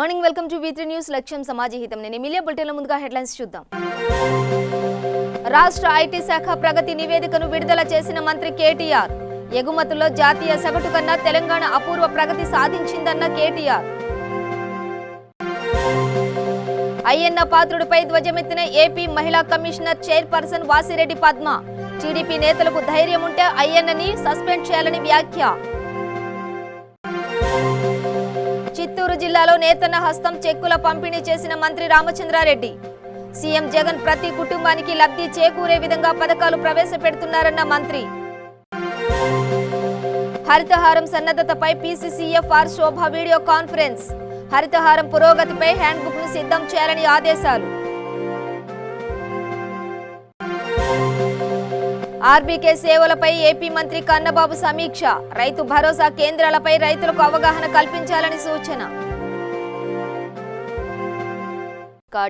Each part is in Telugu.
Morning welcome to V3 news లక్ష్యం సమాజహితం. నేను ఎమిలియా బులెటిన్లో ముందుగా హెడ్లైన్స్ చూద్దాం. రాష్ట్ర ఐటీ శాఖ ప్రగతి నివేదికను విడుదల చేసిన మంత్రి కేటీఆర్. ఎగుమతుల్లో జాతీయ సగటు కన్నా తెలంగాణ అపూర్వ ప్రగతి సాధించిందన్న కేటీఆర్. అయ్యన్న పాత్రుడిపై ధ్వజమెత్తిన ఏపీ మహిళా commissioner chairperson Vasireddy Padma. TDP నేతలకు ధైర్యం ఉంటే అయ్యన్నని సస్పెండ్ చేయాలని వ్యాఖ్య. చిత్తూరు జిల్లాలో నేతన్న హస్తం చెక్కుల పంపిణీ చేసిన మంత్రి రామచంద్రారెడ్డి. సీఎం జగన్ ప్రతి కుటుంబానికి లబ్ధి చేకూరే విధంగా పథకాలు ప్రవేశపెడుతున్నారన్న మంత్రి. హరితహారం సన్నద్ధతపై పీసీసీఎఫ్ఆర్ శోభ వీడియో కాన్ఫరెన్స్. హరితహారం పురోగతిపై హ్యాండ్బుక్ ను సిద్ధం చేయాలని ఆదేశాలు. ఆర్బీకే సేవలపై ఏపీ మంత్రి కన్నబాబు సమీక్ష. రైతు భరోసా కేంద్రాలపై రైతులకు అవగాహన కల్పించాలని సూచన.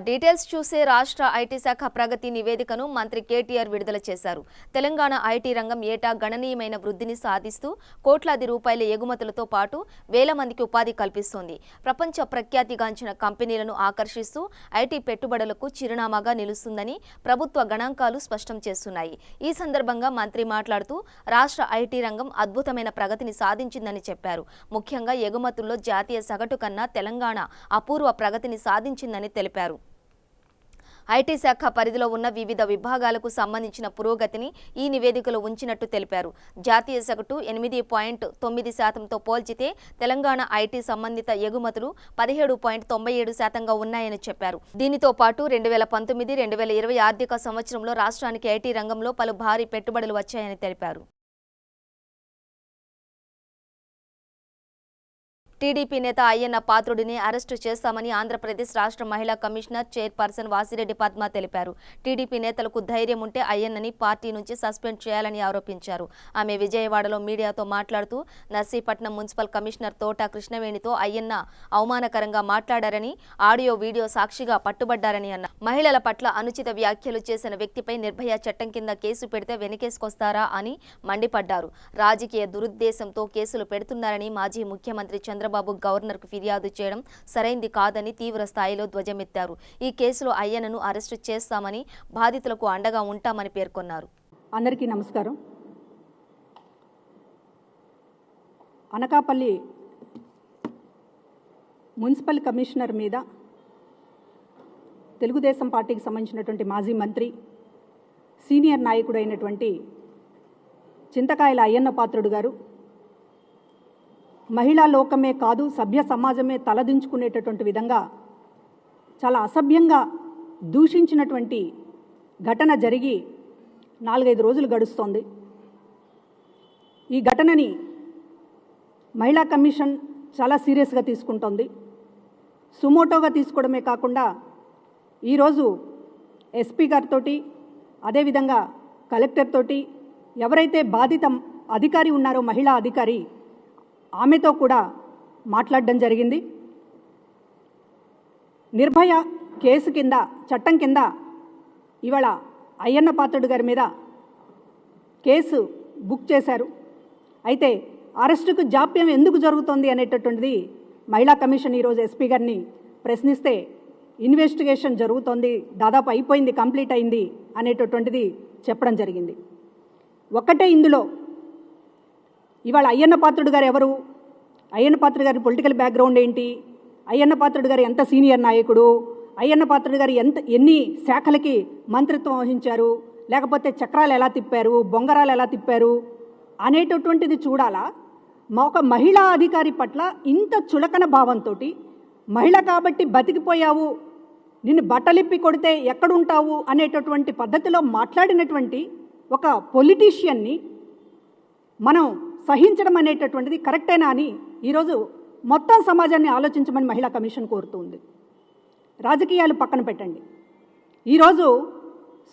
డీటెయిల్స్ చూసే రాష్ట్ర ఐటీ శాఖ ప్రగతి నివేదికను మంత్రి కేటీఆర్ విడుదల చేశారు. తెలంగాణ ఐటీ రంగం ఏటా గణనీయమైన వృద్ధిని సాధిస్తూ కోట్లాది రూపాయల ఎగుమతులతో పాటు వేల మందికి ఉపాధి కల్పిస్తోంది. ప్రపంచ ప్రఖ్యాతిగాంచిన కంపెనీలను ఆకర్షిస్తూ ఐటీ పెట్టుబడులకు చిరునామాగా నిలుస్తుందని ప్రభుత్వ గణాంకాలు స్పష్టం చేస్తున్నాయి. ఈ సందర్భంగా మంత్రి మాట్లాడుతూ రాష్ట్ర ఐటీ రంగం అద్భుతమైన ప్రగతిని సాధించిందని చెప్పారు. ముఖ్యంగా ఎగుమతుల్లో జాతీయ సగటు కన్నా తెలంగాణ అపూర్వ ప్రగతిని సాధించిందని తెలిపారు. ఐటీ శాఖ పరిధిలో ఉన్న వివిధ విభాగాలకు సంబంధించిన పురోగతిని ఈ నివేదికలో ఉంచినట్టు తెలిపారు. జాతీయ సగటు 8.9%తో పోల్చితే తెలంగాణ ఐటీ సంబంధిత ఎగుమతులు 17.97%గా ఉన్నాయని చెప్పారు. దీనితో పాటు 2019-2020 ఆర్థిక సంవత్సరంలో రాష్ట్రానికి ఐటీ రంగంలో పలు భారీ పెట్టుబడులు వచ్చాయని తెలిపారు. టీడీపీ నేత అయ్యన్న పాత్రుడిని అరెస్టు చేస్తామని ఆంధ్రప్రదేశ్ రాష్ట్ర మహిళా కమిషనర్ చైర్పర్సన్ వాసిరెడ్డి పద్మ తెలిపారు. టీడీపీ నేతలకు ధైర్యం ఉంటే అయ్యన్నని పార్టీ నుంచి సస్పెండ్ చేయాలని ఆరోపించారు. ఆమె విజయవాడలో మీడియాతో మాట్లాడుతూ నర్సీపట్నం మున్సిపల్ కమిషనర్ తోట కృష్ణవేణితో అయ్యన్న అవమానకరంగా మాట్లాడారని, ఆడియో వీడియో సాక్షిగా పట్టుబడ్డారని అన్నారు. మహిళల పట్ల అనుచిత వ్యాఖ్యలు చేసిన వ్యక్తిపై నిర్భయ చట్టం కింద కేసు పెడితే వెనకేసుకొస్తారా అని మండిపడ్డారు. రాజకీయ దురుద్దేశంతో కేసులు పెడుతున్నారని మాజీ ముఖ్యమంత్రి చంద్రబాబు గవర్నర్కు ఫిర్యాదు చేయడం సరైంది కాదని తీవ్ర స్థాయిలో ధ్వజమెత్తారు. ఈ కేసులో అయ్యన్నను అరెస్టు చేస్తామని, బాధితులకు అండగా ఉంటామని పేర్కొన్నారు. అందరికీ నమస్కారం. అనకాపల్లి మున్సిపల్ కమిషనర్ మీద తెలుగుదేశం పార్టీకి సంబంధించినటువంటి మాజీ మంత్రి, సీనియర్ నాయకుడు అయినటువంటి చింతకాయల అయ్యన్న పాత్రుడు గారు మహిళా లోకమే కాదు సభ్య సమాజమే తలదించుకునేటటువంటి విధంగా చాలా అసభ్యంగా దూషించినటువంటి ఘటన జరిగి 4-5 రోజులు గడుస్తోంది. ఈ ఘటనని మహిళా కమిషన్ చాలా సీరియస్గా తీసుకుంటోంది. సుమోటోగా తీసుకోవడమే కాకుండా ఈరోజు ఎస్పీ గారితో, అదేవిధంగా కలెక్టర్ తోటి, ఎవరైతే బాధిత అధికారి ఉన్నారో మహిళా అధికారి, ఆమెతో కూడా మాట్లాడడం జరిగింది. నిర్భయ కేసు కింద, చట్టం కింద ఇవాళ అయ్యన్న పాత్రుడు గారి మీద కేసు బుక్ చేశారు. అయితే అరెస్టుకు జాప్యం ఎందుకు జరుగుతోంది అనేటటువంటిది మహిళా కమిషన్ ఈరోజు ఎస్పీ గారిని ప్రశ్నిస్తే, ఇన్వెస్టిగేషన్ జరుగుతోంది, దాదాపు అయిపోయింది, కంప్లీట్ అయింది అనేటటువంటిది చెప్పడం జరిగింది. ఒక్కటే ఇందులో ఇవాళ అయ్యన్న పాత్రుడు గారు ఎవరు, అయ్యన్న పాత్రుడు గారి పొలిటికల్ బ్యాక్గ్రౌండ్ ఏంటి, అయ్యన్న పాత్రుడు గారు ఎంత సీనియర్ నాయకుడు, అయ్యన్న పాత్రుడు గారు ఎన్ని శాఖలకి మంత్రిత్వం వహించారు, లేకపోతే చక్రాలు ఎలా తిప్పారు, బొంగరాలు ఎలా తిప్పారు అనేటటువంటిది చూడాలా. ఒక మహిళా అధికారి పట్ల ఇంత చులకన భావంతో, మహిళ కాబట్టి బతికిపోయావు, నిన్ను బట్టలిప్పి కొడితే ఎక్కడుంటావు అనేటటువంటి పద్ధతిలో మాట్లాడినటువంటి ఒక పొలిటీషియన్ని మనం సహించడం అనేటటువంటిది కరెక్టేనా అని ఈరోజు మొత్తం సమాజాన్ని ఆలోచించమని మహిళా కమిషన్ కోరుతుంది. రాజకీయాలు పక్కన పెట్టండి. ఈరోజు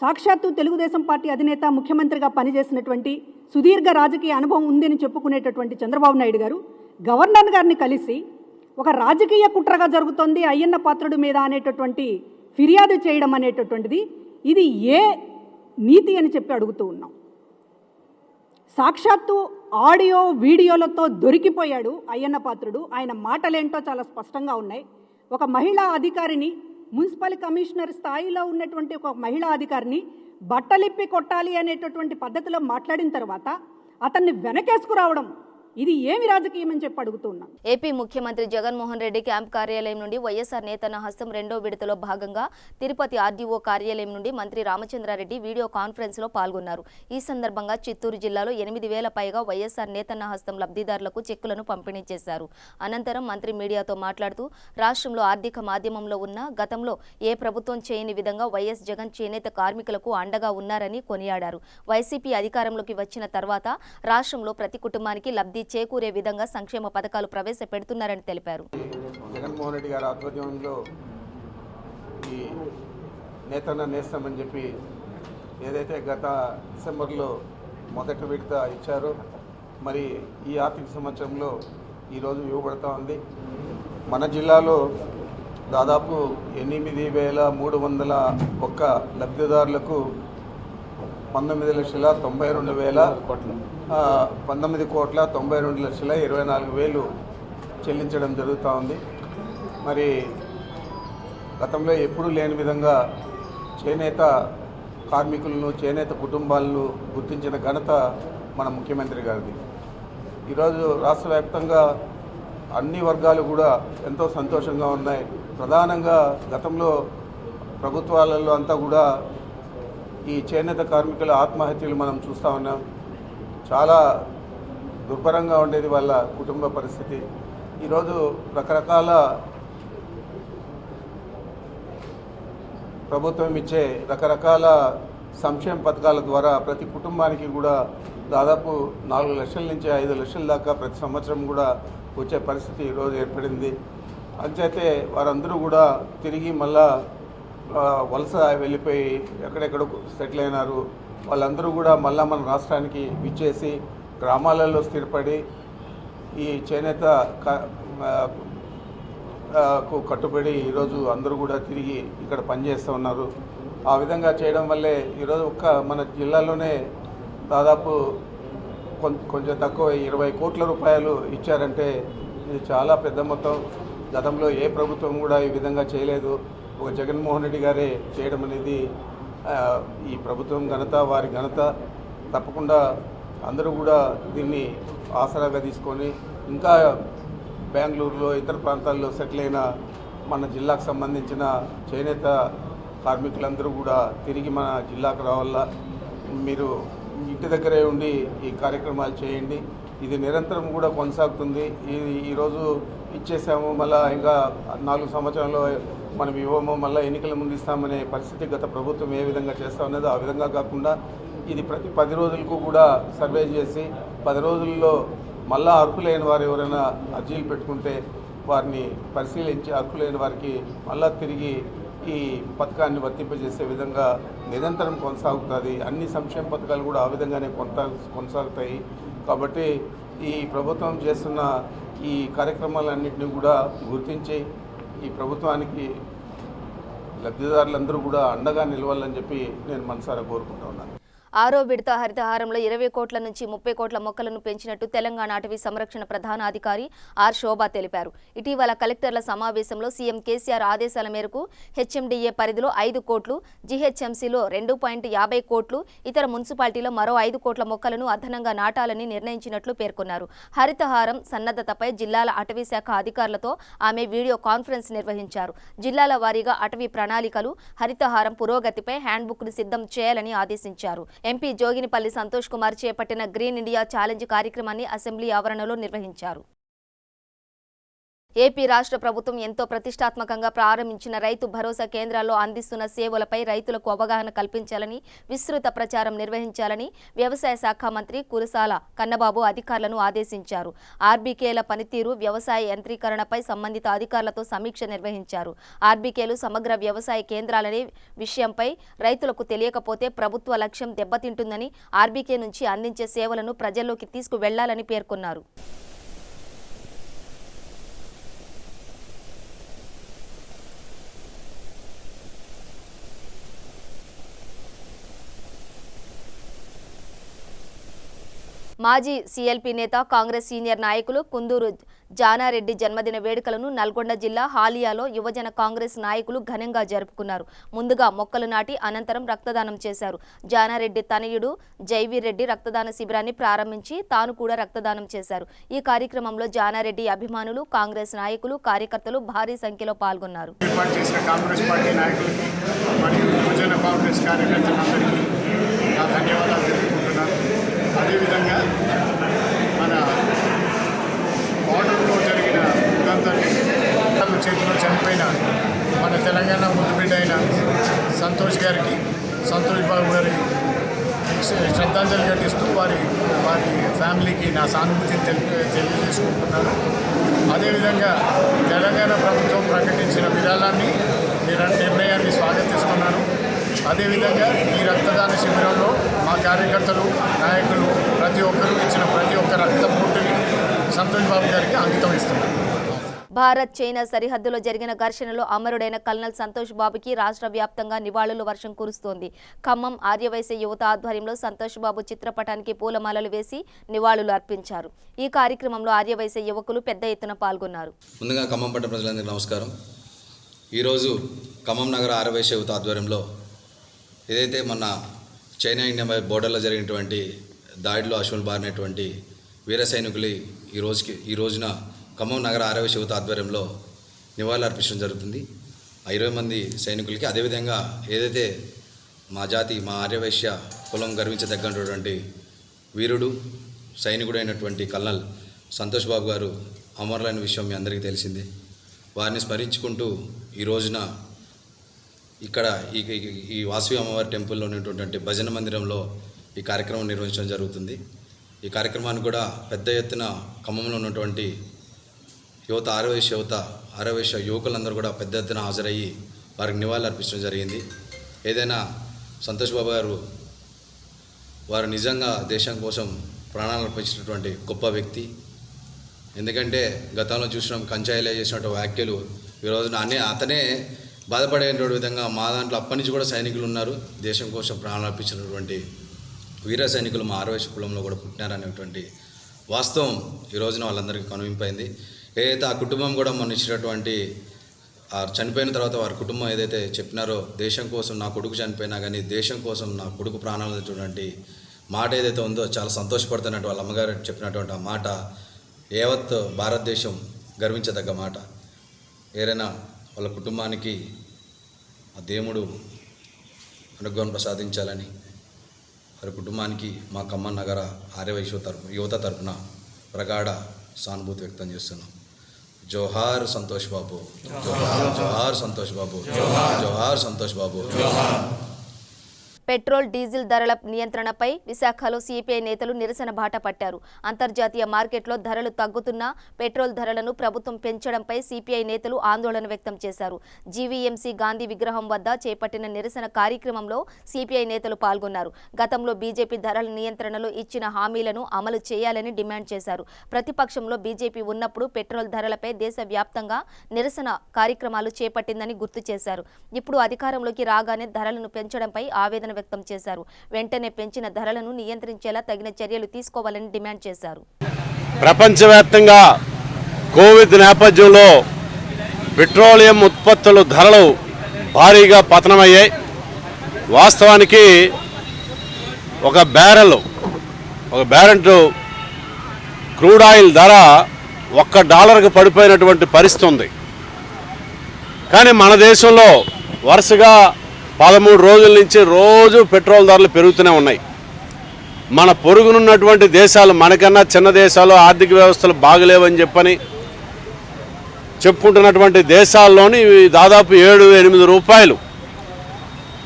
సాక్షాత్తు తెలుగుదేశం పార్టీ అధినేత, ముఖ్యమంత్రిగా పనిచేసినటువంటి, సుదీర్ఘ రాజకీయ అనుభవం ఉందని చెప్పుకునేటటువంటి చంద్రబాబు నాయుడు గారు గవర్నర్ గారిని కలిసి ఒక రాజకీయ కుట్రగా జరుగుతోంది అయ్యన్న పాత్రుడి మీద అనేటటువంటి ఫిర్యాదు చేయడం అనేటటువంటిది ఇది ఏ నీతి అని చెప్పి అడుగుతూ ఉన్నాం. సాక్షాత్తు ఆడియో వీడియోలతో దొరికిపోయాడు అయ్యన్న పాత్రుడు. ఆయన మాటలేంటో చాలా స్పష్టంగా ఉన్నాయి. ఒక మహిళా అధికారిని, మున్సిపల్ కమిషనర్ స్థాయిలో ఉన్నటువంటి ఒక మహిళా అధికారిని బట్టలిప్పి కొట్టాలి అనేటటువంటి పద్ధతిలో మాట్లాడిన తర్వాత అతన్ని వెనకేసుకురావడం, ఇది ఏమి రాజకీయం అని చెప్పి అడుగుతున్నాం. ఏపీ ముఖ్యమంత్రి జగన్మోహన్ రెడ్డి క్యాంప్ కార్యాలయం నుండి వైఎస్ఆర్ నేతన్న హస్తం రెండో విడతలో భాగంగా తిరుపతి ఆర్డీఓ కార్యాలయం నుండి మంత్రి రామచంద్రారెడ్డి వీడియో కాన్ఫరెన్స్ లో పాల్గొన్నారు. ఈ సందర్భంగా చిత్తూరు జిల్లాలో 8,000 పైగా వైఎస్ఆర్ నేతన్న హస్తం లబ్ధిదారులకు చెక్కులను పంపిణీ చేశారు. అనంతరం మంత్రి మీడియాతో మాట్లాడుతూ రాష్ట్రంలో ఆర్థిక మాధ్యమంలో ఉన్న గతంలో ఏ ప్రభుత్వం చేయని విధంగా వైఎస్ జగన్ చేనేత కార్మికులకు అండగా ఉన్నారని కొనియాడారు. వైసీపీ అధికారంలోకి వచ్చిన తర్వాత రాష్ట్రంలో ప్రతి కుటుంబానికి లబ్ధి చేకూరే విధంగా సంక్షేమ పథకాలు ప్రవేశపెడుతున్నారని తెలిపారు. జగన్మోహన్ రెడ్డి గారి ఆధ్వర్యంలో ఈ నేతన్న నేస్తామని చెప్పి ఏదైతే గత డిసెంబర్లో మొదటి విడత ఇచ్చారో, మరి ఈ ఆర్థిక సంవత్సరంలో ఈరోజు ఇవ్వబడతా ఉంది. మన జిల్లాలో దాదాపు 8,301 లబ్ధిదారులకు 19,92,24,24,000 చెల్లించడం జరుగుతూ ఉంది. మరి గతంలో ఎప్పుడూ లేని విధంగా చేనేత కార్మికులను, చేనేత కుటుంబాలను గుర్తించిన ఘనత మన ముఖ్యమంత్రి గారిది. ఈరోజు రాష్ట్ర వ్యాప్తంగా అన్ని వర్గాలు కూడా ఎంతో సంతోషంగా ఉన్నాయి. ప్రధానంగా గతంలో ప్రభుత్వాలలో అంతా కూడా ఈ చేనేత కార్మికుల ఆత్మహత్యలు మనం చూస్తూ ఉన్నాం. చాలా దుర్భరంగా ఉండేది వాళ్ళ కుటుంబ పరిస్థితి. ఈరోజు రకరకాల ప్రభుత్వం ఇచ్చే రకరకాల సంక్షేమ పథకాల ద్వారా ప్రతి కుటుంబానికి కూడా దాదాపు 4 లక్షల నుంచి 5 లక్షల దాకా ప్రతి సంవత్సరం కూడా వచ్చే పరిస్థితి ఈరోజు ఏర్పడింది. అంచేతే వారందరూ కూడా తిరిగి మళ్ళా వలస వెళ్ళిపోయి ఎక్కడెక్కడ సెటిల్ అయినారు. వాళ్ళందరూ కూడా మళ్ళా మన రాష్ట్రానికి విచ్చేసి గ్రామాలలో స్థిరపడి ఈ చేనేత కట్టుబడి ఈరోజు అందరూ కూడా తిరిగి ఇక్కడ పనిచేస్తూ ఉన్నారు. ఆ విధంగా చేయడం వల్లే ఈరోజు మన జిల్లాలోనే దాదాపు కొంచెం తక్కువ 20 కోట్ల రూపాయలు ఇచ్చారంటే ఇది చాలా పెద్ద మొత్తం. గతంలో ఏ ప్రభుత్వం కూడా ఈ విధంగా చేయలేదు. ఒక జగన్మోహన్ రెడ్డి గారే చేయడం అనేది ఈ ప్రభుత్వం ఘనత, వారి ఘనత. తప్పకుండా అందరూ కూడా దీన్ని ఆసరాగా తీసుకొని ఇంకా బెంగళూరులో ఇతర ప్రాంతాల్లో సెటిల్ అయిన మన జిల్లాకు సంబంధించిన చేనేత కార్మికులందరూ కూడా తిరిగి మన జిల్లాకు రావాలా. మీరు ఇంటి దగ్గరే ఉండి ఈ కార్యక్రమాలు చేయండి. ఇది నిరంతరం కూడా కొనసాగుతుంది. ఈరోజు ఇచ్చేసాము, మళ్ళీ ఇంకా 4 సంవత్సరాల్లో మనం ఇవ్వము, మళ్ళీ ఎన్నికల ముందు ఇస్తామనే పరిస్థితి గత ప్రభుత్వం ఏ విధంగా చేస్తా ఉన్నదో ఆ విధంగా కాకుండా ఇది ప్రతి 10 రోజులకు కూడా సర్వే చేసి 10 రోజుల్లో మళ్ళా అర్హులైన వారు ఎవరైనా అర్జీలు పెట్టుకుంటే వారిని పరిశీలించి అర్హులైన వారికి మళ్ళా తిరిగి ఈ పథకాన్ని వర్తింపజేసే విధంగా నిరంతరం కొనసాగుతుంది. అన్ని సంక్షేమ పథకాలు కూడా ఆ విధంగానే కొనసాగుతాయి. కాబట్టి ఈ ప్రభుత్వం చేస్తున్న ఈ కార్యక్రమాలన్నింటినీ కూడా గుర్తించి ఈ ప్రభుత్వానికి లబ్ధిదారులందరూ కూడా అండగా నిలవాలని చెప్పి నేను మనసారా కోరుకుంటా ఉన్నాను. 6వ విడత హరితహారంలో 20 కోట్ల నుంచి 30 కోట్ల మొక్కలను పెంచినట్టు తెలంగాణ అటవీ సంరక్షణ ప్రధాన అధికారి ఆర్ శోభ తెలిపారు. ఇటీవల కలెక్టర్ల సమావేశంలో సీఎం కేసీఆర్ ఆదేశాల మేరకు హెచ్ఎండిఏ పరిధిలో 5 కోట్లు, జీహెచ్ఎంసీలో 2.50 కోట్లు, ఇతర మున్సిపాలిటీలో మరో 5 కోట్ల మొక్కలను అదనంగా నాటాలని నిర్ణయించినట్లు పేర్కొన్నారు. హరితహారం సన్నద్ధతపై జిల్లాల అటవీ శాఖ అధికారులతో ఆమె వీడియో కాన్ఫరెన్స్ నిర్వహించారు. జిల్లాల వారీగా అటవీ ప్రణాళికలు, హరితహారం పురోగతిపై హ్యాండ్బుక్ను సిద్ధం చేయాలని ఆదేశించారు. ఎంపీ జోగినిపల్లి సంతోష్ కుమార్ చేపట్టిన గ్రీన్ ఇండియా ఛాలెంజ్ కార్యక్రమాన్ని అసెంబ్లీ ఆవరణలో నిర్వహించారు. ఏపీ రాష్ట్ర ప్రభుత్వం ఎంతో ప్రతిష్టాత్మకంగా ప్రారంభించిన రైతు భరోసా కేంద్రాల్లో అందిస్తున్న సేవలపై రైతులకు అవగాహన కల్పించాలని, విస్తృత ప్రచారం నిర్వహించాలని వ్యవసాయ శాఖ మంత్రి కురసాల కన్నబాబు అధికారులను ఆదేశించారు. ఆర్బీకేల పనితీరు, వ్యవసాయ యంత్రీకరణపై సంబంధిత అధికారులతో సమీక్ష నిర్వహించారు. ఆర్బీకేలు సమగ్ర వ్యవసాయ కేంద్రాలనే విషయంపై రైతులకు తెలియకపోతే ప్రభుత్వ లక్ష్యం దెబ్బతింటుందని, ఆర్బీకే నుంచి అందించే సేవలను ప్రజల్లోకి తీసుకువెళ్లాలని పేర్కొన్నారు. మాజీ సీఎల్పీ నేత కాంగ్రెస్ సీనియర్ నాయకులు కుందూరు జానారెడ్డి జన్మదిన వేడుకలను నల్గొండ జిల్లా హాలియాలో యువజన కాంగ్రెస్ నాయకులు ఘనంగా జరుపుకున్నారు. ముందుగా మొక్కలు నాటి అనంతరం రక్తదానం చేశారు. జానారెడ్డి తనయుడు జైవీరెడ్డి రక్తదాన శిబిరాన్ని ప్రారంభించి తాను కూడా రక్తదానం చేశారు. ఈ కార్యక్రమంలో జానారెడ్డి అభిమానులు, కాంగ్రెస్ నాయకులు, కార్యకర్తలు భారీ సంఖ్యలో పాల్గొన్నారు. అదేవిధంగా మన బార్డర్లో జరిగిన ఉదంతాన్ని చేతిలో చనిపోయిన మన తెలంగాణ ముద్దుబిడ్డ అయిన సంతోష్ బాబు గారి శ్రద్ధాంజలి ఘటిస్తూ వారి ఫ్యామిలీకి నా సానుభూతిని తెలియజేసుకుంటున్నాను. అదేవిధంగా తెలంగాణ ప్రభుత్వం ప్రకటించిన విధానాన్ని నిర్ణయాన్ని స్వాగతిస్తున్నాను. అదేవిధంగా ఈ రక్తదాన శిబిరంలో మా కార్యకర్తలు, నాయకులు ప్రతి ఒక్కరూ ఇచ్చిన ప్రతి ఒక్క రక్తపోటుని సంతోష్ బాబు గారికి అంకితం ఇస్తున్నారు. భారత్ చైనా సరిహద్దులో జరిగిన ఘర్షణలో అమరుడైన కల్నల్ సంతోష్ బాబుకి రాష్ట్ర వ్యాప్తంగా నివాళుల వర్షం కురుస్తోంది. ఖమ్మం ఆర్యవైశ్య యువత ఆధ్వర్యంలో సంతోష్ బాబు చిత్రపటానికి పూలమాలలు వేసి నివాళులు అర్పించారు. ఈ కార్యక్రమంలో ఆర్యవైశ్య యువకులు పెద్ద ఎత్తున పాల్గొన్నారు. ముందుగా ఖమ్మం పట్టణ ప్రజలందరికీ నమస్కారం. ఈరోజు ఖమ్మం నగర ఆర్యవైశ్య యువత ఆధ్వర్యంలో ఏదైతే మన చైనా ఇండియా బోర్డర్లో జరిగినటువంటి దాడిలో అశ్వులు బారినటువంటి వీర సైనికులు ఈ రోజున ఖమ్మం నగర ఆర్యవైశ్య యువత ఆధ్వర్యంలో నివాళులు అర్పించడం జరుగుతుంది. 20 మంది సైనికులకి. అదేవిధంగా ఏదైతే మా ఆర్యవైశ్య కులం గర్వించదగ్గటువంటి వీరుడు సైనికుడు అయినటువంటి కల్నల్ సంతోష్ బాబు గారు అమరులైన విషయం మీ అందరికీ తెలిసిందే. వారిని స్మరించుకుంటూ ఈ రోజున ఇక్కడ ఈ వాసవి అమ్మవారి టెంపుల్లో ఉన్నటువంటి భజన మందిరంలో ఈ కార్యక్రమం నిర్వహించడం జరుగుతుంది. ఈ కార్యక్రమాన్ని కూడా పెద్ద ఎత్తున ఖమ్మంలో ఉన్నటువంటి యువత ఆర్యవైశ్య యువకులందరూ కూడా పెద్ద ఎత్తున హాజరయ్యి వారికి నివాళులు అర్పించడం జరిగింది. ఏదైనా సంతోష్ బాబు గారు వారు నిజంగా దేశం కోసం ప్రాణాలు అర్పించినటువంటి గొప్ప వ్యక్తి. ఎందుకంటే గతంలో చూసినాం కంచాయిలో చేసినటువంటి వ్యాఖ్యలు ఈ రోజున అతనే బాధపడేటువంటి విధంగా మా దాంట్లో అప్పటి నుంచి కూడా సైనికులు ఉన్నారు. దేశం కోసం ప్రాణాలు అర్పించినటువంటి వీర సైనికులు మా ఆర్యవైశ్య కులంలో కూడా పుట్టినారనేటువంటి వాస్తవం ఈ రోజున వాళ్ళందరికీ కనువింపైంది. ఏదైతే ఆ కుటుంబం కూడా మొన్న ఇచ్చినటువంటి చనిపోయిన తర్వాత వారి కుటుంబం ఏదైతే చెప్పినారో దేశం కోసం నా కొడుకు చనిపోయినా కానీ దేశం కోసం నా కొడుకు ప్రాణాలు అనేటువంటి మాట ఏదైతే ఉందో చాలా సంతోషపడుతున్నట్టు వాళ్ళ అమ్మగారు చెప్పినటువంటి ఆ మాట యావత్ భారతదేశం గర్వించదగ్గ మాట. ఏదైనా వాళ్ళ కుటుంబానికి ఆ దేవుడు అనుగ్రహం ప్రసాదించాలని వారి కుటుంబానికి మా ఖమ్మం నగర ఆర్యవైశ్య యువత తరపున ప్రగాఢ సానుభూతి వ్యక్తం చేస్తున్నాం. జోహార్ సంతోష్ బాబు, జోహార్ సంతోష్ బాబు, జోహార్ సంతోష్ బాబు. పెట్రోల్, డీజిల్ ధరల నియంత్రణపై విశాఖలో సిపిఐ నేతలు నిరసన బాట పట్టారు. అంతర్జాతీయ మార్కెట్లో ధరలు తగ్గుతున్నా పెట్రోల్ ధరలను ప్రభుత్వం పెంచడంపై సిపిఐ నేతలు ఆందోళన వ్యక్తం చేశారు. జీవీఎంసీ గాంధీ విగ్రహం వద్ద చేపట్టిన నిరసన కార్యక్రమంలో సిపిఐ నేతలు పాల్గొన్నారు. గతంలో బీజేపీ ధరల నియంత్రణలో ఇచ్చిన హామీలను అమలు చేయాలని డిమాండ్ చేశారు. ప్రతిపక్షంలో బీజేపీ ఉన్నప్పుడు పెట్రోల్ ధరలపై దేశవ్యాప్తంగా నిరసన కార్యక్రమాలు చేపట్టిందని గుర్తు చేశారు. ఇప్పుడు అధికారంలోకి రాగానే ధరలను పెంచడంపై ఆవేదన వ్యక్తం చేశారు. వెంటనే పెంచిన ధరలను నియంత్రించేలా తగిన చర్యలు తీసుకోవాలని డిమాండ్ చేశారు. ప్రపంచవ్యాప్తంగా కోవిడ్ నేపథ్యంలో పెట్రోలియం ఉత్పత్తుల ధరలు భారీగా పతనమయ్యాయి. వాస్తవానికి ఒక బ్యారెల్ క్రూడ్ ఆయిల్ ధర $1 పడిపోయినటువంటి పరిస్థితి ఉంది. కానీ మన దేశంలో వరుసగా 13 రోజుల నుంచి రోజు పెట్రోల్ ధరలు పెరుగుతూనే ఉన్నాయి. మన పొరుగునున్నటువంటి దేశాలు, మనకన్నా చిన్న దేశాలు, ఆర్థిక వ్యవస్థలు బాగలేవని చెప్పని చెప్పుకుంటున్నటువంటి దేశాల్లోని దాదాపు 7-8 రూపాయలు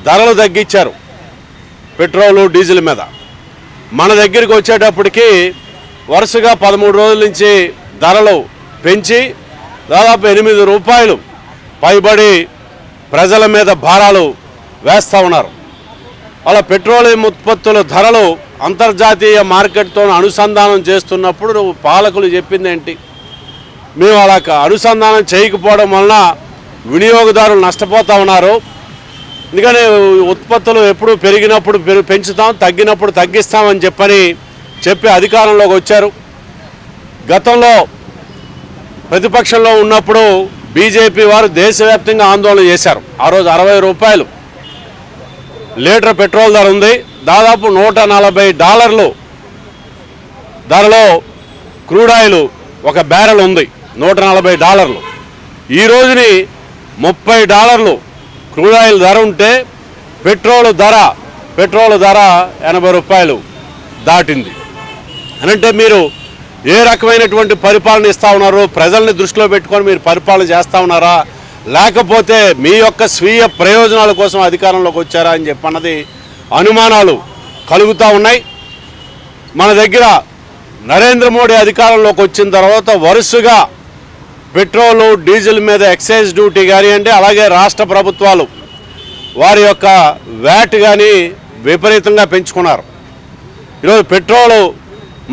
ధరలు తగ్గించారు పెట్రోలు, డీజిల్ మీద. మన దగ్గరికి వచ్చేటప్పటికి వరుసగా 13 రోజుల నుంచి ధరలు పెంచి దాదాపు 8 రూపాయలు పైబడి ప్రజల మీద భారాలు వేస్తూ ఉన్నారు. అలా పెట్రోలియం ఉత్పత్తుల ధరలు అంతర్జాతీయ మార్కెట్తో అనుసంధానం చేస్తున్నప్పుడు పాలకులు చెప్పింది ఏంటి? మేము అలా అనుసంధానం చేయకపోవడం వలన వినియోగదారులు నష్టపోతూ ఉన్నారు. ఎందుకని ఉత్పత్తులు ఎప్పుడు పెరిగినప్పుడు పెంచుతాం, తగ్గినప్పుడు తగ్గిస్తామని చెప్పని చెప్పి అధికారంలోకి వచ్చారు. గతంలో ప్రతిపక్షంలో ఉన్నప్పుడు బీజేపీ వారు దేశవ్యాప్తంగా ఆందోళన చేశారు. ఆ రోజు 60 రూపాయలు లీటర్ పెట్రోల్ ధర ఉంది. దాదాపు $140 ధరలో క్రూడ్ ఆయిల్ ఒక బ్యారెల్ ఉంది, $140. ఈ రోజుని $30 క్రూడ్ ఆయిల్ ధర ఉంటే పెట్రోల్ ధర 80 రూపాయలు దాటింది. అంటే మీరు ఏ రకమైనటువంటి పరిపాలన ఇస్తూ ఉన్నారు? ప్రజల్ని దృష్టిలో పెట్టుకొని మీరు పరిపాలన చేస్తూ ఉన్నారా, లేకపోతే మీ యొక్క స్వీయ ప్రయోజనాల కోసం అధికారంలోకి వచ్చారా అని చెప్పన్నది అనుమానాలు కలుగుతూ ఉన్నాయి. మన దగ్గర నరేంద్ర మోడీ అధికారంలోకి వచ్చిన తర్వాత వరుసగా పెట్రోలు డీజిల్ మీద ఎక్సైజ్ డ్యూటీ కానివ్వండి, అలాగే రాష్ట్ర ప్రభుత్వాలు వారి యొక్క వ్యాట్ కానీ విపరీతంగా పెంచుకున్నారు. ఈరోజు పెట్రోలు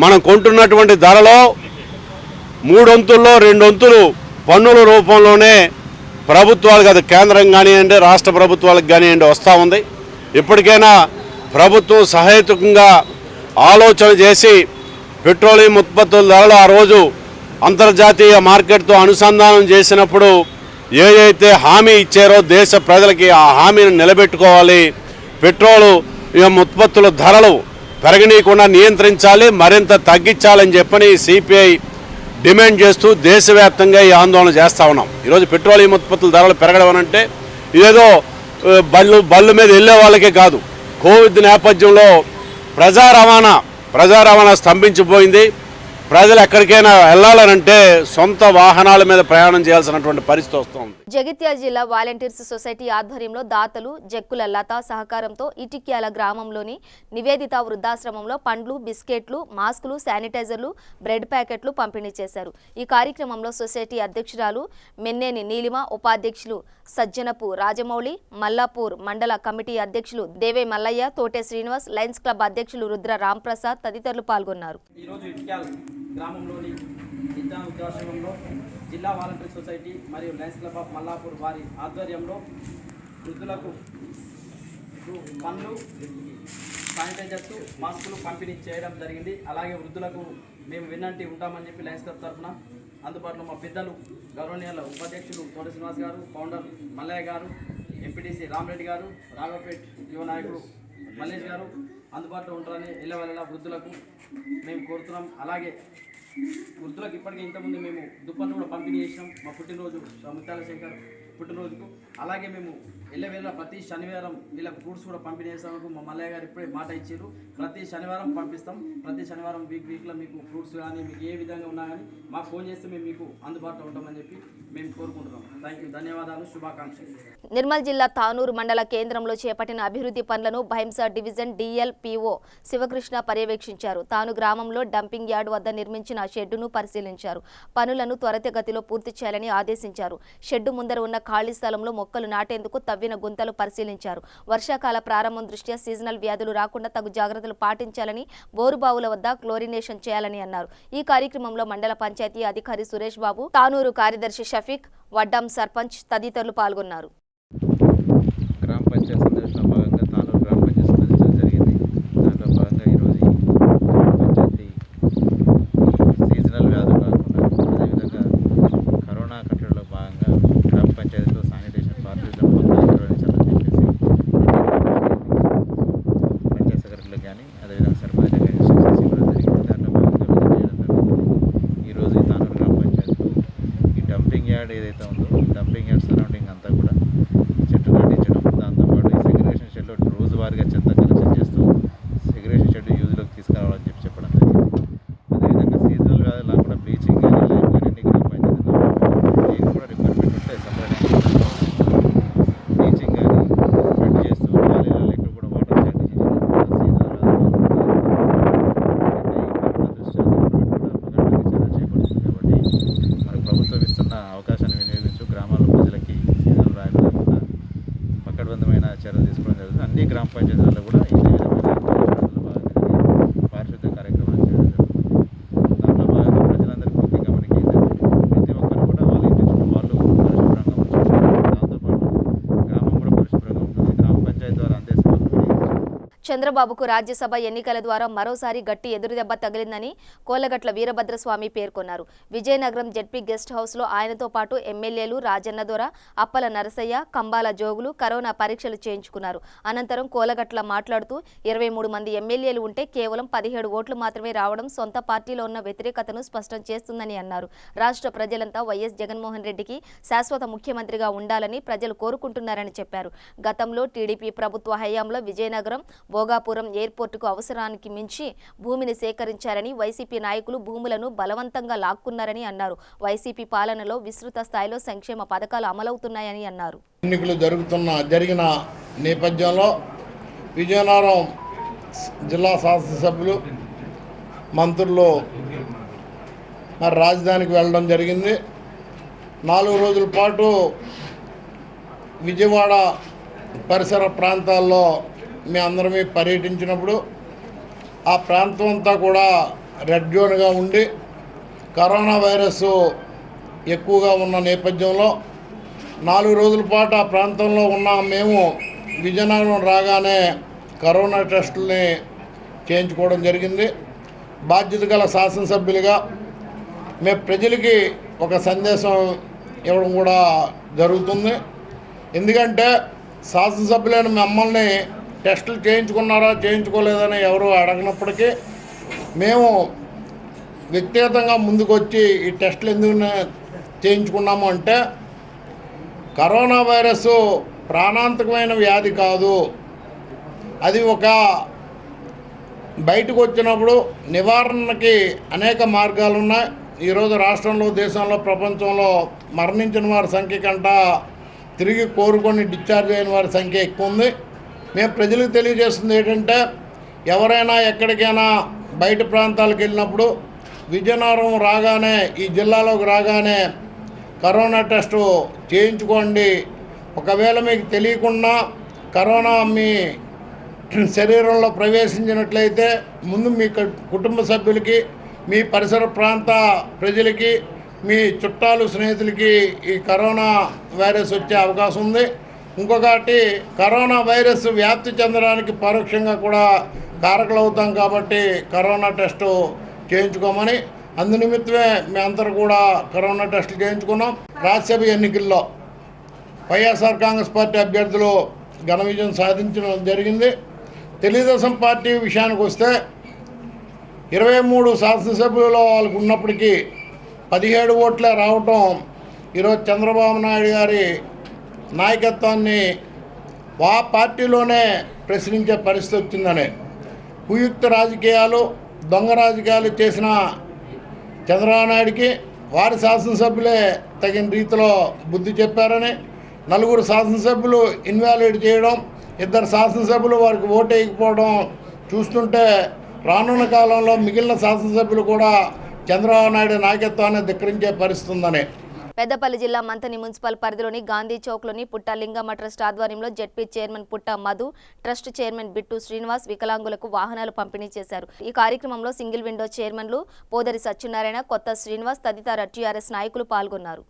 మనం కొంటున్నటువంటి ధరలో 3 వంతుల్లో 2 వంతులు పన్నుల రూపంలోనే ప్రభుత్వాలకు, అది కేంద్రం కానివ్వండి రాష్ట్ర ప్రభుత్వాలకు కానివ్వండి వస్తూ ఉంది. ఇప్పటికైనా ప్రభుత్వం సహేతుకంగా ఆలోచన చేసి పెట్రోలియం ఉత్పత్తుల ధరలు ఆ రోజు అంతర్జాతీయ మార్కెట్తో అనుసంధానం చేసినప్పుడు ఏదైతే హామీ ఇచ్చారో దేశ ప్రజలకి ఆ హామీని నిలబెట్టుకోవాలి. పెట్రోలియం ఉత్పత్తుల ధరలు పెరగనీయకుండా నియంత్రించాలి, మరింత తగ్గించాలని చెప్పని సిపిఐ డిమాండ్ చేస్తూ దేశవ్యాప్తంగా ఈ ఆందోళన చేస్తూ ఉన్నాం. ఈరోజు పెట్రోలియం ఉత్పత్తుల ధరలు పెరగడం అంటే ఇదేదో బళ్ళు మీద వెళ్ళే వాళ్ళకే కాదు. కోవిడ్ నేపథ్యంలో ప్రజా రవాణా స్తంభించిపోయింది. ప్రజలు ఎక్కడికైనా వెళ్ళాలనంటే సొంత వాహనాల మీద ప్రయాణం చేయాల్సినటువంటి పరిస్థితి వస్తుంది. జగిత్యాల జిల్లా వాలంటీర్స్ సొసైటీ ఆధ్వర్యంలో దాతలు జక్కుల లత సహకారంతో ఇటిక్యాల గ్రామంలోని నివేదిత వృద్ధాశ్రమంలో పండ్లు, బిస్కెట్లు, మాస్కులు, శానిటైజర్లు, బ్రెడ్ ప్యాకెట్లు పంపిణీ చేశారు. ఈ కార్యక్రమంలో సొసైటీ అధ్యక్షురాలు మెన్నేని నీలిమ, ఉపాధ్యక్షులు సజ్జనపు రాజమౌళి, మల్లాపూర్ మండల కమిటీ అధ్యక్షులు దేవే మల్లయ్య, తోటే శ్రీనివాస్, లయన్స్ క్లబ్ అధ్యక్షులు రుద్ర రాంప్రసాద్ తదితరులు పాల్గొన్నారు. గ్రామంలోని విద్యా వృద్ధాశ్రమంలో జిల్లా వాలంటీర్ సొసైటీ మరియు లయన్స్ క్లబ్ ఆఫ్ మల్లాపూర్ వారి ఆధ్వర్యంలో వృద్ధులకు పండ్లు, శానిటైజర్స్, మాస్కులు పంపిణీ చేయడం జరిగింది. అలాగే వృద్ధులకు మేము విన్నంటి ఉంటామని చెప్పి లయన్స్ క్లబ్ తరఫున అందుబాటులో మా పెద్దలు గౌరవనీయుల ఉపాధ్యక్షులు తోట శ్రీనివాస్ గారు, ఫౌండర్ మల్లయ్య గారు, ఎంపీటీసీ రామరెడ్డి గారు, రాఘవపేట్ యువ నాయకుడు మల్లేష్ గారు అందుబాటులో ఉంటారని ఎల్లవెల్లలా వృద్ధులకు మేము కోరుతున్నాం. అలాగే వృద్ధులకు ఇప్పటికే ఇంతకుముందు మేము దుప్పట్లు కూడా పంపిణీ చేసినాం మా పుట్టినరోజు ముత్యాల శంకర్ పుట్టినరోజుకు. అలాగే మేము ఎల్లవేళ ప్రతి శనివారం వీళ్ళకు ఫ్రూట్స్ కూడా పంపిణీ చేస్తాము. మా మల్లయ్య గారు ఇప్పుడే మాట ఇచ్చారు, ప్రతి శనివారం పంపిస్తాం. ప్రతి శనివారం వీక్లో మీకు ఫ్రూట్స్ కానీ మీకు ఏ విధంగా ఉన్నా కానీ మాకు ఫోన్ చేస్తే మేము మీకు అందుబాటులో ఉంటామని చెప్పి మేము కోరుకుంటున్నాం. థ్యాంక్ యూ, ధన్యవాదాలు, శుభాకాంక్షలు. నిర్మల్ జిల్లా తానూరు మండల కేంద్రంలో చేపట్టిన అభివృద్ధి పనులను భైంసా డివిజన్ డిఎల్పిఓ శివకృష్ణ పర్యవేక్షించారు. తాను గ్రామంలో డంపింగ్ యార్డ్ వద్ద నిర్మించిన షెడ్డును పరిశీలించారు. పనులను త్వరితగతిలో పూర్తి చేయాలని ఆదేశించారు. షెడ్డు ముందర ఉన్న ఖాళీ స్థలంలో మొక్కలు నాటేందుకు తవ్విన గుంతలు పరిశీలించారు. వర్షాకాల ప్రారంభం దృష్ట్యా సీజనల్ వ్యాధులు రాకుండా తగు జాగ్రత్తలు పాటించాలని, బోరుబావుల వద్ద క్లోరినేషన్ చేయాలని అన్నారు. ఈ కార్యక్రమంలో మండల పంచాయతీ అధికారి సురేష్ బాబు, తానూరు కార్యదర్శి షఫీక్, వడ్డాం సర్పంచ్ తదితరులు పాల్గొన్నారు. గ్రామ పంచాయతీ సందర్శనలో భాగంగా తానూరు గ్రామ పంచాయతీ సందర్శించడం జరిగింది. దాంట్లో భాగంగా ఈరోజు పంచాయతీ సీజనల్ వ్యాధులు కాకుండా అదేవిధంగా కరోనా కట్టడిలో భాగంగా గ్రామ పంచాయతీలో శానిటేషన్ పారిశుద్ధ్యం నిర్వహించాలని చెప్పేసి పంచాయతీ సెక్రటరీలకు కానీ అదేవిధంగా సర్పంచ్లకు కానీ ఇన్స్ట్రక్షన్స్ ఇవ్వడం జరిగింది. దాంట్లో భాగంగా విజిట్ చేయడం జరుగుతుంది. ఈరోజు ఈ తానూరు గ్రామ పంచాయతీలో ఈ డంపింగ్ యార్డ్ ఏదైతే ఉందో డంపింగ్ యార్డ్ సరౌండింగ్ అంతా కూడా చెట్టు నాటించడం, దాంతోపాటు ఈ సెగ్రిగేషన్ షెడ్లో రోజువారీగా చెత్త కలెక్షన్ చేస్తూ సెగ్రిగేషన్ షెడ్ యూజ్లోకి తీసుకురావాలని చెప్పడం జరిగింది. అదేవిధంగా సీజనల్ వ్యాధులు లేకుండా బ్లీచింగ్ కానీ లైమ్ కానీ అన్ని గ్రామ పంచాయతీలో నేను కూడా రిక్వైర్మెంట్ ఉంటే బ్లీచింగ్ కానీ స్ప్రెడ్ చేస్తూ ఖాళీలలో ఎక్కడ కూడా వాటర్ స్టాండ్ సీజనల్ చేపడుతుంది. కాబట్టి మరి ప్రభుత్వం ఇస్తున్న అవకాశాన్ని వినియోగించు గ్రామాల ప్రజలకి సీజనల్ వ్యాధులు లేకుండా పకడ్బందమైన చర్యలు తీసుకోవడం జరుగుతుంది. అన్ని గ్రామ పంచాయతీలలో కూడా ఇదే విధమైన పారిశుద్ధ్య కార్యక్రమాలు చేయడం జరుగుతుంది. దాంట్లో భాగంగా ప్రజలందరూ పూర్తి గమనిక ప్రతి ఒక్కరు కూడా వాళ్ళ ఇంటి చుట్టూ వాళ్ళు పరిశుభ్రంగా ఉంచుకుంటారు. దాంతోపాటు గ్రామం కూడా పరిశుభ్రంగా ఉంటుంది. గ్రామ పంచాయతీ ద్వారా అందే చంద్రబాబుకు రాజ్యసభ ఎన్నికల ద్వారా మరోసారి గట్టి ఎదురుదెబ్బ తగిలిందని కోలగట్ల వీరభద్రస్వామి పేర్కొన్నారు. విజయనగరం జెడ్పీ గెస్ట్ హౌస్లో ఆయనతో పాటు ఎమ్మెల్యేలు రాజన్న దొర, అప్పల నరసయ్య, కంబాల జోగులు కరోనా పరీక్షలు చేయించుకున్నారు. అనంతరం కోలగట్ల మాట్లాడుతూ 23 మంది ఎమ్మెల్యేలు ఉంటే కేవలం 17 ఓట్లు మాత్రమే రావడం సొంత పార్టీలో ఉన్న వ్యతిరేకతను స్పష్టం చేస్తుందని అన్నారు. రాష్ట్ర ప్రజలంతా వైఎస్ జగన్మోహన్ రెడ్డికి శాశ్వత ముఖ్యమంత్రిగా ఉండాలని ప్రజలు కోరుకుంటున్నారని చెప్పారు. గతంలో టీడీపీ ప్రభుత్వ హయాంలో విజయనగరం భోగాపురం ఎయిర్పోర్టుకు అవసరానికి మించి భూమిని సేకరించారని, వైసీపీ నాయకులు భూములను బలవంతంగా లాక్కున్నారని అన్నారు. వైసీపీ పాలనలో విస్తృత స్థాయిలో సంక్షేమ పథకాలు అమలవుతున్నాయని అన్నారు. ఎన్నికలు జరిగిన నేపథ్యంలో విజయనగరం జిల్లా శాసనసభ్యులు మంత్రులు మరి రాజధానికి వెళ్ళడం జరిగింది. 4 రోజుల పాటు విజయవాడ పరిసర ప్రాంతాల్లో మేమందరమే పర్యటించినప్పుడు ఆ ప్రాంతం అంతా కూడా రెడ్ జోన్గా ఉండి కరోనా వైరస్ ఎక్కువగా ఉన్న నేపథ్యంలో 4 రోజుల పాటు ఆ ప్రాంతంలో ఉన్న మేము విజయనగరం రాగానే కరోనా టెస్టుల్ని చేయించుకోవడం జరిగింది. బాధ్యత గల శాసనసభ్యులుగా మేము ప్రజలకి ఒక సందేశం ఇవ్వడం కూడా జరుగుతుంది. ఎందుకంటే శాసనసభ్యులైన మమ్మల్ని టెస్టులు చేయించుకున్నారా చేయించుకోలేదని ఎవరు అడగనప్పటికీ మేము వ్యక్తిగతంగా ముందుకు వచ్చి ఈ టెస్టులు ఎందుకు చేయించుకున్నాము అంటే కరోనా వైరస్ ప్రాణాంతకమైన వ్యాధి కాదు. అది ఒక బయటకు వచ్చినప్పుడు నివారణకి అనేక మార్గాలు ఉన్నాయి. ఈరోజు రాష్ట్రంలో, దేశంలో, ప్రపంచంలో మరణించిన వారి సంఖ్య కంటే తిరిగి కోరుకొని డిశ్చార్జ్ అయిన వారి సంఖ్య ఎక్కువ ఉంది. మేము ప్రజలకు తెలియజేస్తుంది ఏంటంటే ఎవరైనా ఎక్కడికైనా బయట ప్రాంతాలకు వెళ్ళినప్పుడు విజయనగరం రాగానే, ఈ జిల్లాలోకి రాగానే కరోనా టెస్టు చేయించుకోండి. ఒకవేళ మీకు తెలియకుండా కరోనా మీ శరీరంలో ప్రవేశించినట్లయితే ముందు మీ కుటుంబ సభ్యులకి, మీ పరిసర ప్రాంత ప్రజలకి, మీ చుట్టాలు, స్నేహితులకి ఈ కరోనా వైరస్ వచ్చే అవకాశం ఉంది. ఇంకొకటి, కరోనా వైరస్ వ్యాప్తి చెందడానికి పరోక్షంగా కూడా కారకులు అవుతాం కాబట్టి కరోనా టెస్టు చేయించుకోమని, అందునిమిత్తమే మేమందరూ కూడా కరోనా టెస్టులు చేయించుకున్నాం. రాజ్యసభ ఎన్నికల్లో వైఎస్ఆర్ కాంగ్రెస్ పార్టీ అభ్యర్థులు ఘన విజయం సాధించడం జరిగింది. తెలుగుదేశం పార్టీ విషయానికి వస్తే 23 శాసనసభ్యులలో వాళ్ళకు ఉన్నప్పటికీ 17 ఓట్లే రావటం ఈరోజు చంద్రబాబు నాయుడు గారి నాయకత్వాన్ని ఆ పార్టీలోనే ప్రశ్నించే పరిస్థితి వచ్చిందని, కుయుక్త రాజకీయాలు, దొంగ రాజకీయాలు చేసిన చంద్రబాబు నాయుడికి వారి శాసనసభ్యులే తగిన రీతిలో బుద్ధి చెప్పారని, 4 శాసనసభ్యులు ఇన్వాలిడ్ చేయడం, 2 శాసనసభ్యులు వారికి ఓటు వేయకపోవడం చూస్తుంటే రానున్న కాలంలో మిగిలిన శాసనసభ్యులు కూడా చంద్రబాబు నాయుడు నాయకత్వాన్ని ధిక్కరించే పరిస్థితి ఉందని. పెద్దపల్లి జిల్లా మంథని మున్సిపల్ పరిధిలోని గాంధీ చౌక్లోని పుట్ట లింగమ్మ ట్రస్ట్ ఆధ్వర్యంలో ZP chairman Putta Madhu, trust chairman Bittu Srinivas వికలాంగులకు వాహనాలు పంపిణీ చేశారు. ఈ కార్యక్రమంలో సింగిల్ విండో చైర్మన్లు పోదరి సత్యనారాయణ, కొత్త శ్రీనివాస్ తదితర టీఆర్ఎస్ నాయకులు పాల్గొన్నారు.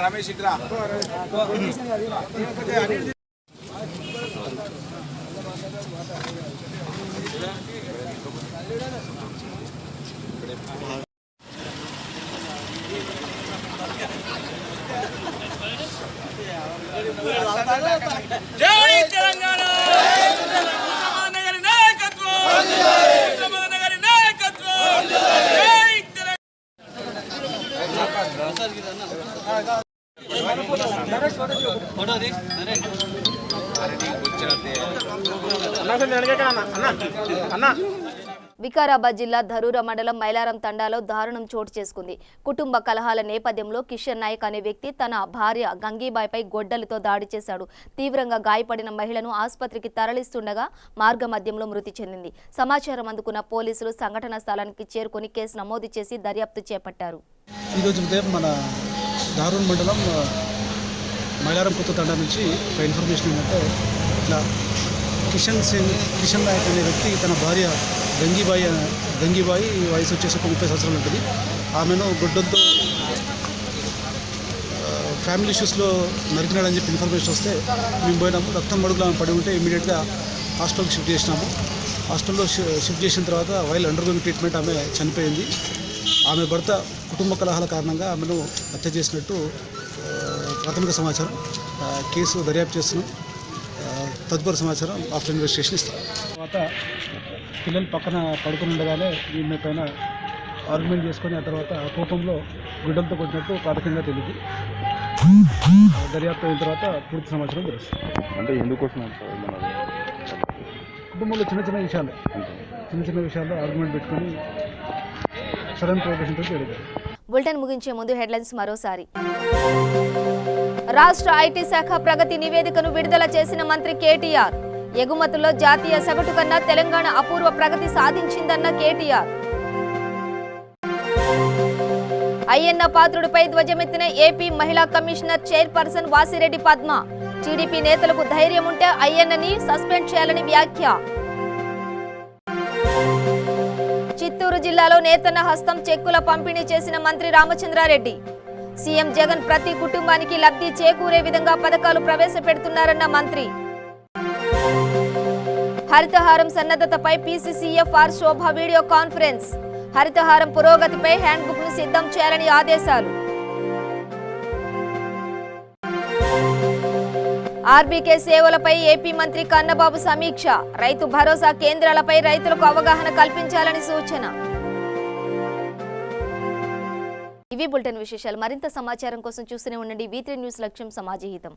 రమేష్ ఇట్రా జై తెలంగాణ నాయకత్వం, నాయకత్వం, జై తెలంగాణ. వికారాబాద్ జిల్లా ధరూర మండలం మైలారం తండాలో దారుణం చోటు చేసుకుంది. కుటుంబ కలహాల నేపథ్యంలో కిషన్ నాయక్ అనే వ్యక్తి తన భార్య గంగీబాయిపై గొడ్డలితో దాడి చేశాడు. తీవ్రంగా గాయపడిన మహిళను ఆసుపత్రికి తరలిస్తుండగా మార్గ మధ్యంలో మృతి చెందింది. సమాచారం అందుకున్న పోలీసులు సంఘటనా స్థలానికి చేరుకుని కేసు నమోదు చేసి దర్యాప్తు చేపట్టారు. ఈరోజు ఉదయం మన దారూన్ మండలం మైలారం కొత్త తండా నుంచి ఒక ఇన్ఫర్మేషన్ ఏంటంటే ఇట్లా కిషన్ నాయక్ అనే వ్యక్తి తన భార్య గంగిబాయి వయసు వచ్చేసి ఒక 30 సంవత్సరాలు ఉంటుంది. ఆమెను గుడ్డంతో ఫ్యామిలీ ఇష్యూస్లో నరికినాడని చెప్పి ఇన్ఫర్మేషన్ వస్తే మేము పోయినాము. రక్తం మడుగులో ఆమె పడి ఉంటే ఇమీడియట్గా హాస్టల్కి షిఫ్ట్ చేసినాము. హాస్టల్లో షిఫ్ట్ చేసిన తర్వాత వైల్ అండర్గోయింగ్ ట్రీట్మెంట్ ఆమె చనిపోయింది. ఆమె భర్త కుటుంబ కలహాల కారణంగా ఆమెను హత్య చేసినట్టు ప్రాథమిక సమాచారం. కేసు దర్యాప్తు చేస్తున్నాం. తదుపరి సమాచారం ఆఫ్టర్ ఇన్వెస్టిగేషన్ ఇస్తాం. తర్వాత పిల్లలు పక్కన పడుకుని ఉండగానే ఈమె పైన ఆర్గ్యుమెంట్ చేసుకొని ఆ తర్వాత కోపంలో గుడ్డలతో కొట్టినట్టు ప్రాథమికంగా తెలియదు. దర్యాప్తు అయిన తర్వాత పూర్తి సమాచారం తెలుస్తుంది. అంటే ఎందుకోసం కుటుంబంలో చిన్న విషయాల్లో ఆర్గ్యుమెంట్ పెట్టుకొని సడన్ ప్రొవోకేషన్తో జరిగారు. బులెటిన్ ముగించే ముందు హెడ్లైన్స్ మరోసారి. రాష్ట్ర ఐటీ శాఖ ప్రగతి నివేదికను విడుదల చేసిన మంత్రి కేటీఆర్. ఎగుమతుల్లో జాతీయ సగటు కన్నా తెలంగాణ అపూర్వ ప్రగతి సాధించిందన్న కేటీఆర్. అయ్యన్న పాత్రుడిపై ధ్వజమెత్తిన ఏపీ మహిళా commissioner chairperson Vasireddy Padma. TDP నేతలకు ధైర్యం ఉంటే అయ్యన్నని సస్పెండ్ చేయాలని వ్యాఖ్య. చిత్తూరు జిల్లాలో నేతన్న హస్తం చెక్కుల పంపిణీ చేసిన మంత్రి రామచంద్రారెడ్డి. సీఎం జగన్ ప్రతి కుటుంబానికి లబ్ధి చేకూరే విధంగా పథకాలు ప్రవేశపెడుతున్నారన్న మంత్రి. హరితహారం సన్నద్ధతపై పీసీసీఎఫ్ఆర్ శోభ వీడియో కాన్ఫరెన్స్. హరితహారం పురోగతిపై హ్యాండ్బుక్ ను సిద్ధం చేయాలని ఆదేశాలు. ఆర్బీకే సేవలపై ఏపీ మంత్రి కన్నబాబు సమీక్ష. రైతు భరోసా కేంద్రాలపై రైతులకు అవగాహన కల్పించాలని సూచన. ఇవి బులెటిన్ విశేషాలు. మరింత సమాచారం కోసం చూస్తూనే ఉండండి V3 న్యూస్. లక్ష్యం సమాజహితం.